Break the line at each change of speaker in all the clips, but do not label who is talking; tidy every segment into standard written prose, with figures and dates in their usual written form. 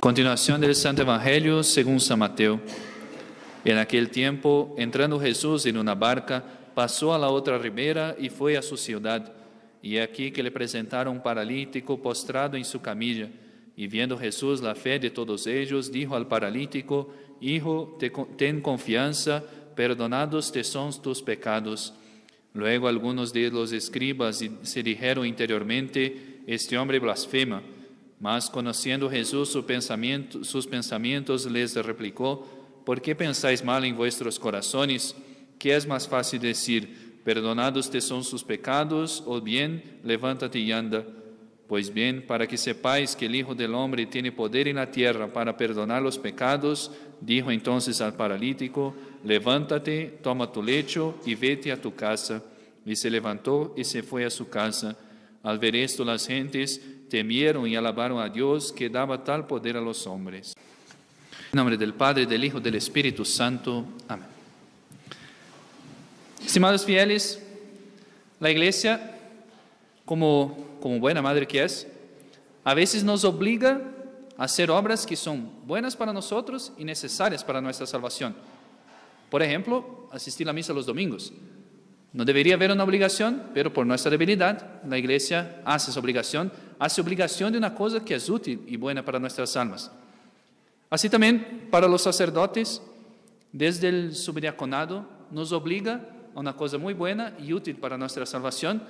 Continuación del Santo Evangelio según San Mateo. En aquel tiempo, entrando Jesús en una barca, pasó a la otra ribera y fue a su ciudad. Y aquí que le presentaron un paralítico postrado en su camilla. Y viendo Jesús la fe de todos ellos, dijo al paralítico: Hijo, ten confianza, perdonados te son tus pecados. Luego algunos de los escribas se dijeron interiormente: Este hombre blasfema. Mas conociendo Jesús sus pensamientos, les replicó: ¿Por qué pensáis mal en vuestros corazones? ¿Qué es más fácil decir: perdonados te son sus pecados, o bien, levántate y anda? Pues bien, para que sepáis que el Hijo del Hombre tiene poder en la tierra para perdonar los pecados, dijo entonces al paralítico: levántate, toma tu lecho y vete a tu casa. Y se levantó y se fue a su casa. Al ver esto, las gentes temieron y alabaron a Dios, que daba tal poder a los hombres. En nombre del Padre, del Hijo y del Espíritu Santo. Amén. Estimados fieles, la Iglesia, como buena madre que es, a veces nos obliga a hacer obras que son buenas para nosotros y necesarias para nuestra salvación. Por ejemplo, asistir a la misa los domingos. No debería haber una obligación, pero por nuestra debilidad, la Iglesia hace esa obligación, hace obligación de una cosa que es útil y buena para nuestras almas. Así también, para los sacerdotes, desde el subdiaconado, nos obliga a una cosa muy buena y útil para nuestra salvación,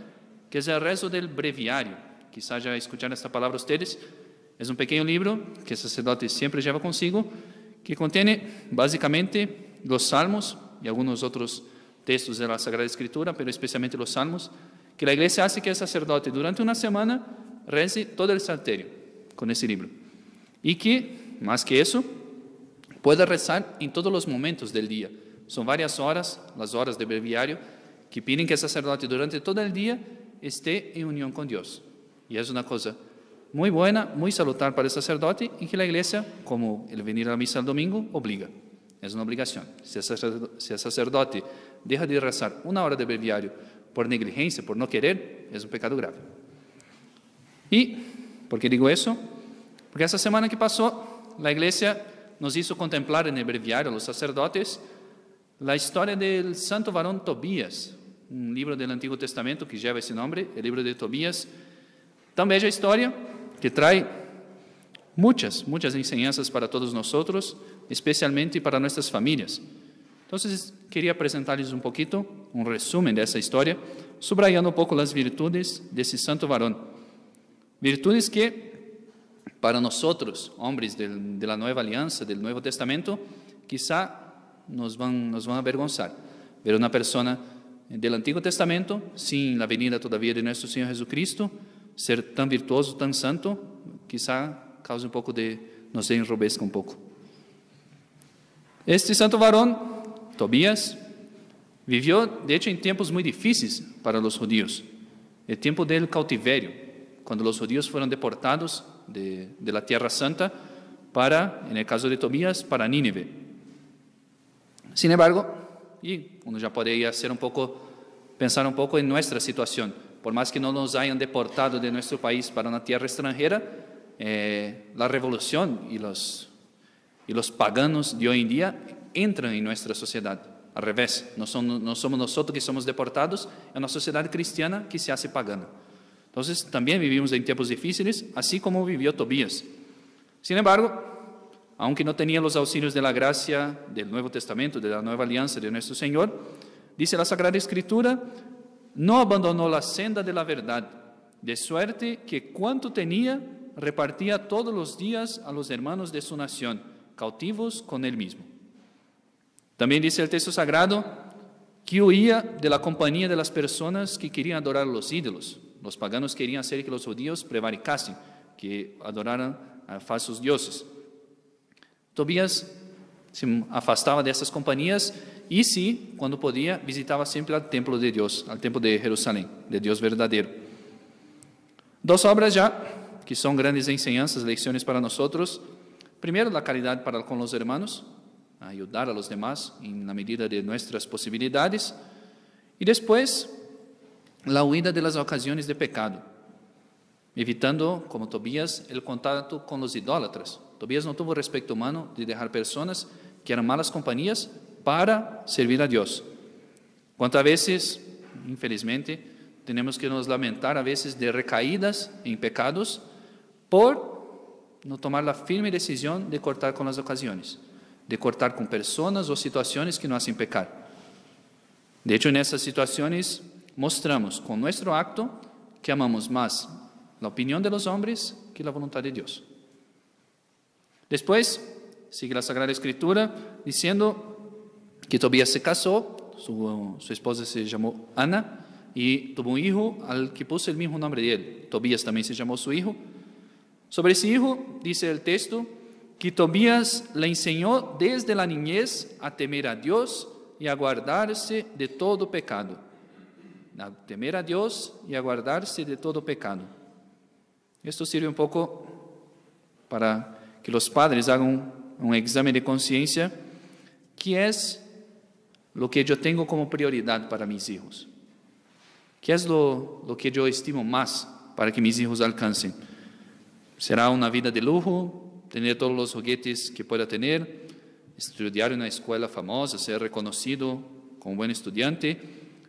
que es el rezo del breviario. Quizás ya escucharon esta palabra ustedes. Es un pequeño libro que el sacerdote siempre lleva consigo, que contiene básicamente los salmos y algunos otros textos de la Sagrada Escritura, pero especialmente los salmos, que la Iglesia hace que el sacerdote durante una semana rece todo el salterio con ese libro. Y que, más que eso, pueda rezar en todos los momentos del día. Son varias horas, las horas de breviario, que piden que el sacerdote durante todo el día esté en unión con Dios. Y es una cosa muy buena, muy saludable para el sacerdote, y que la Iglesia, como el venir a la misa el domingo, obliga. Es una obligación. Si el sacerdote deja de rezar una hora de breviario por negligencia, por no querer, es un pecado grave. ¿Y por qué digo eso? Porque esa semana que pasó, la Iglesia nos hizo contemplar en el breviario, los sacerdotes, la historia del santo varón Tobías, un libro del Antiguo Testamento que lleva ese nombre, el libro de Tobías. Tan bella historia que trae muchas enseñanzas para todos nosotros, especialmente para nuestras familias. Entonces, quería presentarles un poquito, un resumen de esa historia, subrayando un poco las virtudes de ese santo varón. Virtudes que, para nosotros, hombres de la Nueva Alianza, del Nuevo Testamento, quizá nos van a avergonzar. Ver una persona del Antiguo Testamento, sin la venida todavía de nuestro Señor Jesucristo, ser tan virtuoso, tan santo, quizá cause un poco nos enrobezca un poco. Este santo varón, Tobías, vivió, de hecho, en tiempos muy difíciles para los judíos. El tiempo del cautiverio, cuando los judíos fueron deportados de la Tierra Santa para, en el caso de Tobías, para Nínive. Sin embargo, y uno ya podría pensar un poco en nuestra situación, por más que no nos hayan deportado de nuestro país para una tierra extranjera, la revolución y los paganos de hoy en día entran en nuestra sociedad. Al revés, no somos nosotros que somos deportados, es una sociedad cristiana que se hace pagana. Entonces, también vivimos en tiempos difíciles, así como vivió Tobías. Sin embargo, aunque no tenía los auxilios de la gracia del Nuevo Testamento, de la Nueva Alianza de nuestro Señor, dice la Sagrada Escritura: no abandonó la senda de la verdad, de suerte que cuanto tenía repartía todos los días a los hermanos de su nación, cautivos con él mismo. También dice el texto sagrado que huía de la compañía de las personas que querían adorar a los ídolos. Los paganos querían hacer que los judíos prevaricasen, que adoraran a falsos dioses. Tobías se afastaba de esas compañías y sí, cuando podía, visitaba siempre al templo de Dios, al templo de Jerusalén, de Dios verdadero. Dos obras ya, que son grandes enseñanzas, lecciones para nosotros. Primero, la caridad para con los hermanos, ayudar a los demás en la medida de nuestras posibilidades. Y después, la huida de las ocasiones de pecado, evitando, como Tobías, el contacto con los idólatras. Tobías no tuvo respecto humano de dejar personas que eran malas compañías para servir a Dios. ¿Cuántas veces, infelizmente, tenemos que nos lamentar a veces de recaídas en pecados por no tomar la firme decisión de cortar con las ocasiones, de cortar con personas o situaciones que nos hacen pecar? De hecho, en esas situaciones mostramos con nuestro acto que amamos más la opinión de los hombres que la voluntad de Dios. Después sigue la Sagrada Escritura diciendo que Tobías se casó, su esposa se llamó Ana y tuvo un hijo al que puso el mismo nombre de él. Tobías también se llamó su hijo. Sobre ese hijo dice el texto que Tobías le enseñó desde la niñez a temer a Dios y a guardarse de todo pecado. A temer a Dios y a guardarse de todo pecado. Esto sirve un poco para que los padres hagan un examen de conciencia. ¿Qué es lo que yo tengo como prioridad para mis hijos? ¿Qué es lo que yo estimo más para que mis hijos alcancen? ¿Será una vida de lujo, tener todos los juguetes que pueda tener, estudiar en una escuela famosa, ser reconocido como buen estudiante,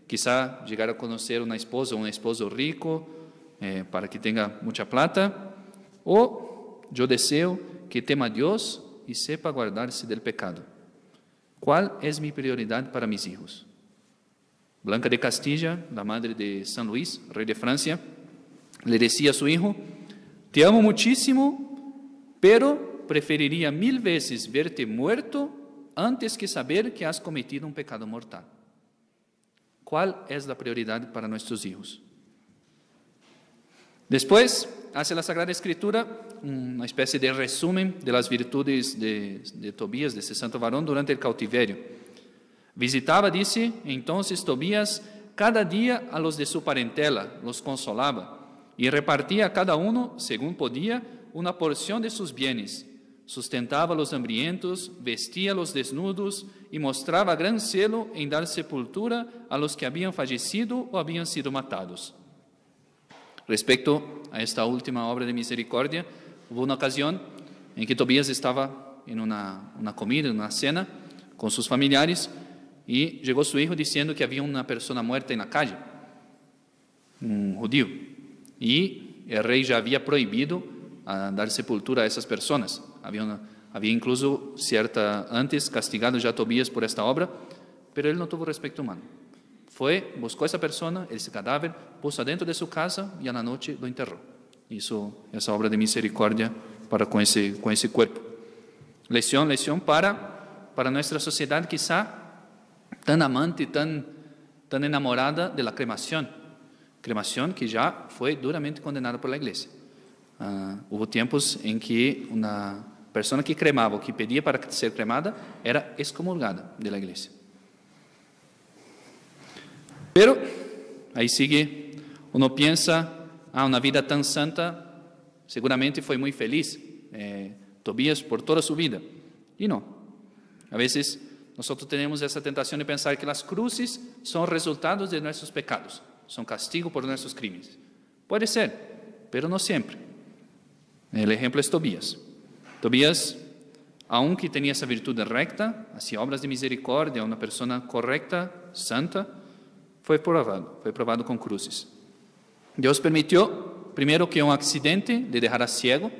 quizá llegar a conocer una esposa o un esposo rico para que tenga mucha plata? ¿O yo deseo que tema a Dios y sepa guardarse del pecado? ¿Cuál es mi prioridad para mis hijos? Blanca de Castilla, la madre de San Luis, rey de Francia, le decía a su hijo: te amo muchísimo, pero preferiría 1000 veces verte muerto antes que saber que has cometido un pecado mortal. ¿Cuál es la prioridad para nuestros hijos? Después hace la Sagrada Escritura una especie de resumen de las virtudes de Tobías, de ese santo varón, durante el cautiverio. Visitaba, dice, entonces Tobías cada día a los de su parentela, los consolaba y repartía a cada uno, según podía, una porción de sus bienes. Sustentaba a los hambrientos, vestía a los desnudos y mostraba gran celo en dar sepultura a los que habían fallecido o habían sido matados. Respecto a esta última obra de misericordia, hubo una ocasión en que Tobías estaba en una comida, en una cena con sus familiares, y llegó su hijo diciendo que había una persona muerta en la calle, un judío, y el rey ya había prohibido dar sepultura a esas personas. Había incluso antes castigado ya a Tobías por esta obra, pero él no tuvo respecto humano. Buscó a esa persona, ese cadáver, puso adentro de su casa y a la noche lo enterró. Hizo esa obra de misericordia con ese cuerpo. Lección para nuestra sociedad quizá tan amante, tan enamorada de la cremación. Cremación que ya fue duramente condenada por la Iglesia. Hubo tiempos en que una persona que cremaba o que pedía para ser cremada era excomulgada de la Iglesia. Pero ahí sigue, uno piensa, una vida tan santa, seguramente fue muy feliz Tobías por toda su vida. Y no. A veces nosotros tenemos esa tentación de pensar que las cruces son resultados de nuestros pecados, son castigo por nuestros crímenes. Puede ser, pero no siempre. El ejemplo es Tobías. Tobías, aunque tenía esa virtud recta, hacía obras de misericordia, una persona correcta, santa, fue probado con cruces. Dios permitió, primero, que un accidente le dejara ciego,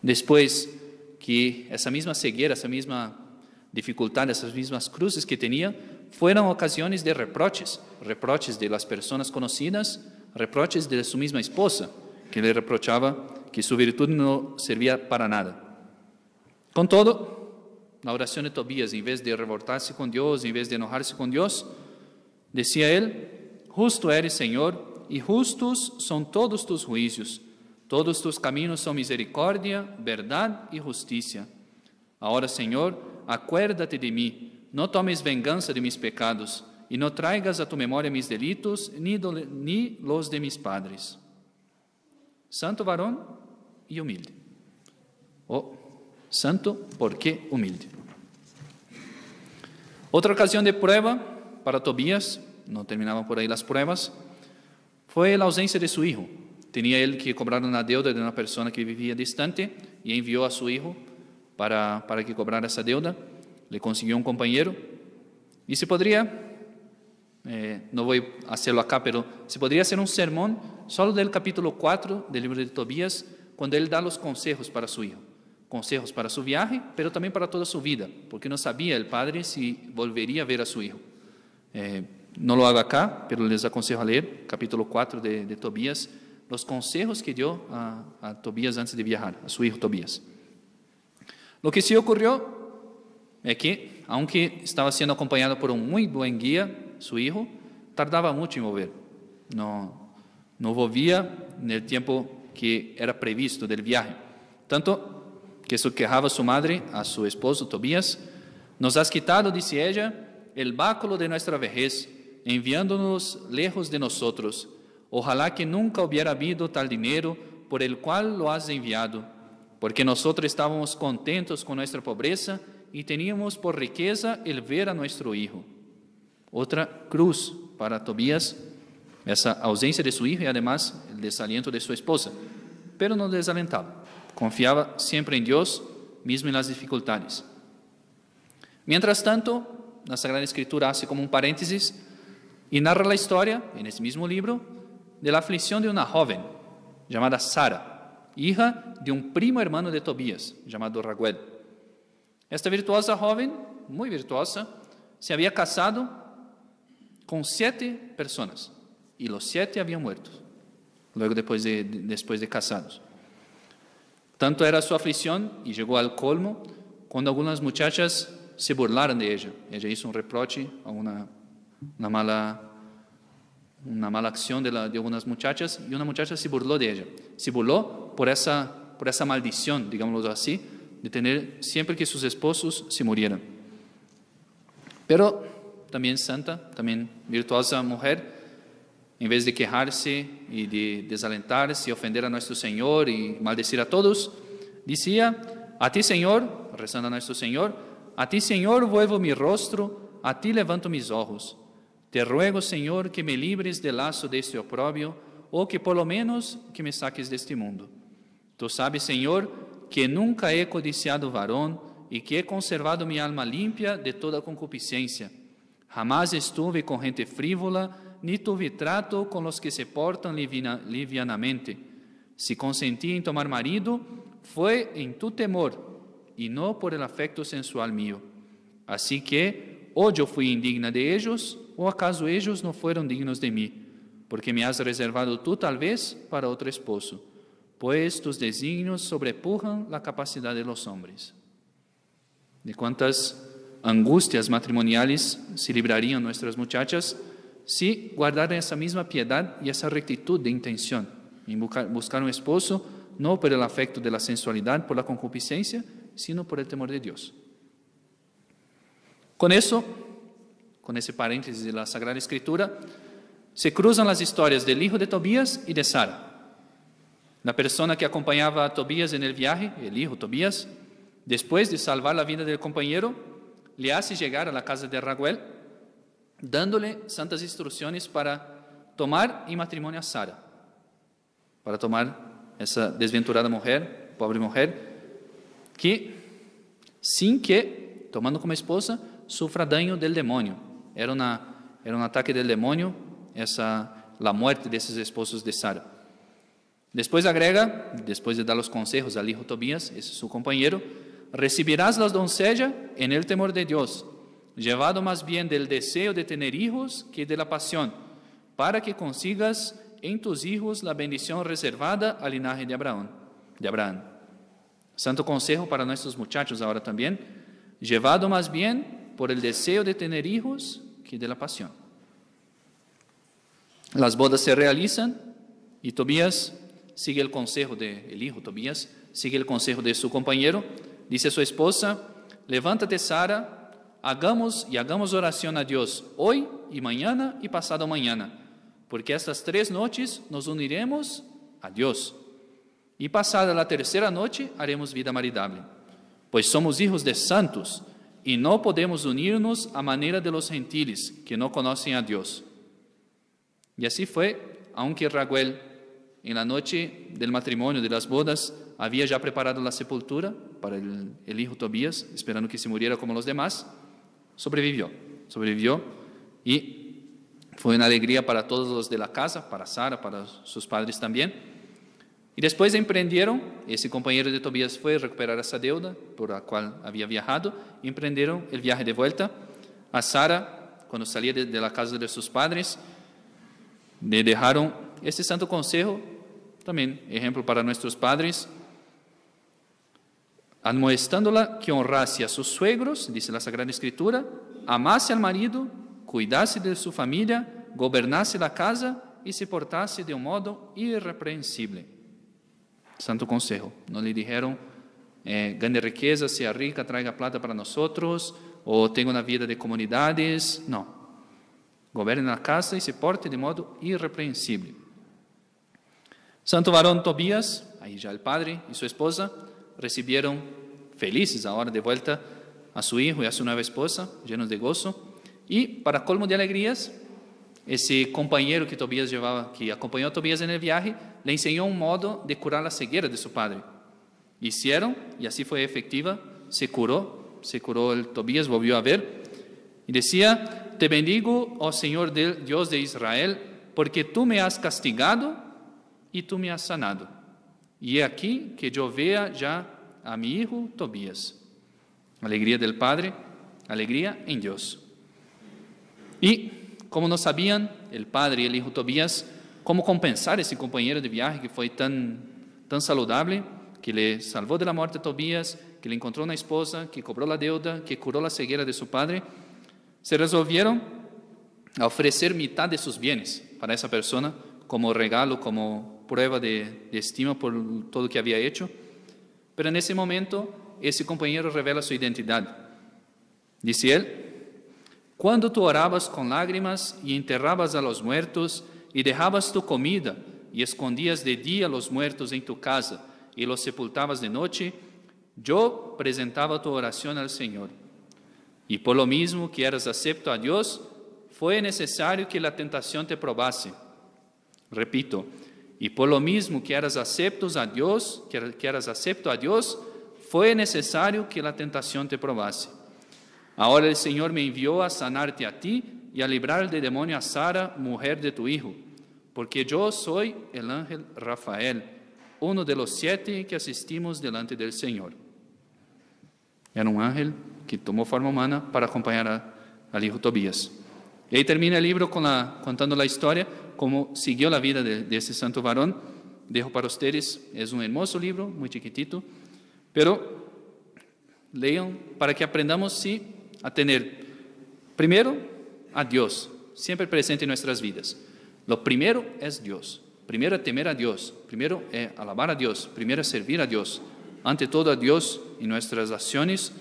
después que esa misma ceguera, esa misma dificultad, esas mismas cruces que tenía, fueron ocasiones de reproches de las personas conocidas, reproches de su misma esposa, que le reprochaba que su virtud no servía para nada. Con todo, la oración de Tobías, en vez de revoltarse con Dios, en vez de enojarse con Dios, decía él: justo eres, Señor, y justos son todos tus juicios. Todos tus caminos son misericordia, verdad y justicia. Ahora, Señor, acuérdate de mí, no tomes venganza de mis pecados, y no traigas a tu memoria mis delitos, ni los de mis padres. Santo varón y humilde. Santo, ¿por qué humilde? Otra ocasión de prueba para Tobías, no terminaban por ahí las pruebas, fue la ausencia de su hijo. Tenía él que cobrar una deuda de una persona que vivía distante y envió a su hijo para que cobrara esa deuda. Le consiguió un compañero. Y se podría, no voy a hacerlo acá, pero se podría hacer un sermón solo del capítulo 4 del libro de Tobías, cuando él da los consejos para su hijo. Consejos para su viaje, pero también para toda su vida, porque no sabía el padre si volvería a ver a su hijo. No lo hago acá, pero les aconsejo a leer capítulo 4 de Tobías, los consejos que dio a Tobías antes de viajar, a su hijo Tobías. Lo que sí ocurrió es que, aunque estaba siendo acompañado por un muy buen guía, su hijo tardaba mucho en volver. No volvía en el tiempo que era previsto del viaje. Tanto que eso quejaba su madre a su esposo Tobías. Nos has quitado, dice ella, el báculo de nuestra vejez, enviándonos lejos de nosotros. Ojalá que nunca hubiera habido tal dinero por el cual lo has enviado, porque nosotros estábamos contentos con nuestra pobreza y teníamos por riqueza el ver a nuestro hijo. Otra cruz para Tobías, esa ausencia de su hijo y además el desaliento de su esposa, pero no desalentaba. Confiaba siempre en Dios, mismo en las dificultades. Mientras tanto, la Sagrada Escritura hace como un paréntesis y narra la historia, en ese mismo libro, de la aflicción de una joven llamada Sara, hija de un primo hermano de Tobías, llamado Raguel. Esta virtuosa joven, muy virtuosa, se había casado con 7 personas y los 7 habían muerto, luego después de casados. Tanto era su aflicción y llegó al colmo cuando algunas muchachas se burlaron de ella. Ella hizo un reproche a una mala acción de algunas muchachas y una muchacha se burló de ella. Se burló por esa maldición, digámoslo así, de tener siempre que sus esposos se murieran. Pero también santa, también virtuosa mujer, en vez de quejarse y de desalentarse y ofender a nuestro Señor y maldecir a todos, decía: a ti, Señor, rezando a nuestro Señor, a ti, Señor, vuelvo mi rostro, a ti levanto mis ojos. Te ruego, Señor, que me libres del lazo de este oprobio, o que por lo menos que me saques de este mundo. Tú sabes, Señor, que nunca he codiciado varón y que he conservado mi alma limpia de toda concupiscencia. Jamás estuve con gente frívola, ni tuve trato con los que se portan livianamente. Si consentí en tomar marido, fue en tu temor y no por el afecto sensual mío. Así que, o yo fui indigna de ellos, o acaso ellos no fueron dignos de mí, porque me has reservado tú tal vez para otro esposo, pues tus designios sobrepujan la capacidad de los hombres. De cuántas angustias matrimoniales se librarían nuestras muchachas si guardaran esa misma piedad y esa rectitud de intención en buscar un esposo, no por el afecto de la sensualidad, por la concupiscencia, sino por el temor de Dios. Con eso, con ese paréntesis de la Sagrada Escritura, se cruzan las historias del hijo de Tobías y de Sara. La persona que acompañaba a Tobías en el viaje, el hijo Tobías, después de salvar la vida del compañero, le hace llegar a la casa de Raguel, dándole santas instrucciones para tomar en matrimonio a Sara, para tomar esa desventurada mujer, pobre mujer, que sin que, tomando como esposa, sufra daño del demonio. Era un ataque del demonio, la muerte de esos esposos de Sara. Después agrega, después de dar los consejos al hijo Tobías, ese es su compañero: recibirás la doncella en el temor de Dios, llevado más bien del deseo de tener hijos que de la pasión, para que consigas en tus hijos la bendición reservada al linaje de Abraham. Santo consejo para nuestros muchachos ahora también: llevado más bien por el deseo de tener hijos que de la pasión. Las bodas se realizan y Tobías sigue el consejo del hijo Tobías, sigue el consejo de su compañero. Dice a su esposa: levántate, Sara, hagamos oración a Dios hoy y mañana y pasado mañana, porque estas 3 noches nos uniremos a Dios, y pasada la tercera noche haremos vida maridable, pues somos hijos de santos y no podemos unirnos a manera de los gentiles que no conocen a Dios. Y así fue, aunque Raguel, en la noche del matrimonio, de las bodas, había ya preparado la sepultura para el hijo Tobías, esperando que se muriera como los demás. Sobrevivió y fue una alegría para todos los de la casa, para Sara, para sus padres también. Y después emprendieron, ese compañero de Tobías fue a recuperar esa deuda por la cual había viajado, y emprendieron el viaje de vuelta. A Sara, cuando salía de la casa de sus padres, le dejaron este santo consejo, también ejemplo para nuestros padres, admoestándola que honrase a sus suegros, dice la Sagrada Escritura, amase al marido, cuidase de su familia, gobernase la casa y se portase de un modo irreprensible. Santo consejo. No le dijeron, gane riqueza, sea rica, traiga plata para nosotros, o tenga una vida de comunidades. No. Gobierne la casa y se porte de modo irreprensible. Santo varón Tobías, ahí ya el padre y su esposa, recibieron felices ahora de vuelta a su hijo y a su nueva esposa, llenos de gozo. Y para colmo de alegrías, ese compañero que Tobías llevaba, que acompañó a Tobías en el viaje, le enseñó un modo de curar la ceguera de su padre. Hicieron, y así fue efectiva, se curó el Tobías, volvió a ver, y decía, te bendigo, oh Señor Dios de Israel, porque tú me has castigado y tú me has sanado. Y he aquí que yo vea ya a mi hijo Tobías. Alegría del Padre, alegría en Dios. Y como no sabían el padre y el hijo Tobías cómo compensar ese compañero de viaje que fue tan saludable, que le salvó de la muerte a Tobías, que le encontró una esposa, que cobró la deuda, que curó la ceguera de su padre, se resolvieron a ofrecer mitad de sus bienes para esa persona como regalo, como prueba de estima por todo lo que había hecho. Pero en ese momento, ese compañero revela su identidad. Dice él, cuando tú orabas con lágrimas y enterrabas a los muertos y dejabas tu comida y escondías de día a los muertos en tu casa y los sepultabas de noche, yo presentaba tu oración al Señor. Y por lo mismo que eras acepto a Dios, fue necesario que la tentación te probase. Repito, y por lo mismo que eras acepto a Dios, fue necesario que la tentación te probase. Ahora el Señor me envió a sanarte a ti y a librar del demonio a Sara, mujer de tu hijo, porque yo soy el ángel Rafael, uno de los 7 que asistimos delante del Señor. Era un ángel que tomó forma humana para acompañar al hijo Tobías. Y ahí termina el libro contando la historia, cómo siguió la vida de ese santo varón. Dejo para ustedes, es un hermoso libro, muy chiquitito, pero lean para que aprendamos a tener, primero, a Dios, siempre presente en nuestras vidas. Lo primero es Dios, primero es temer a Dios, primero es alabar a Dios, primero es servir a Dios, ante todo a Dios en nuestras acciones,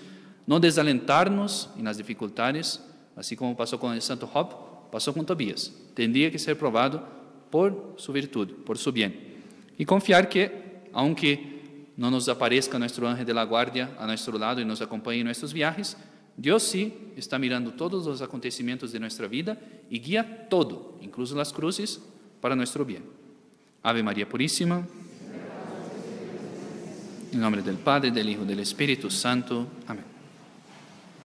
no desalentarnos en las dificultades, así como pasó con el santo Job, pasó con Tobías, tendría que ser probado por su virtud, por su bien, y confiar que, aunque no nos aparezca nuestro ángel de la guardia a nuestro lado y nos acompañe en nuestros viajes, Dios sí está mirando todos los acontecimientos de nuestra vida y guía todo, incluso las cruces, para nuestro bien. Ave María Purísima. En nombre del Padre, del Hijo y del Espíritu Santo. Amén.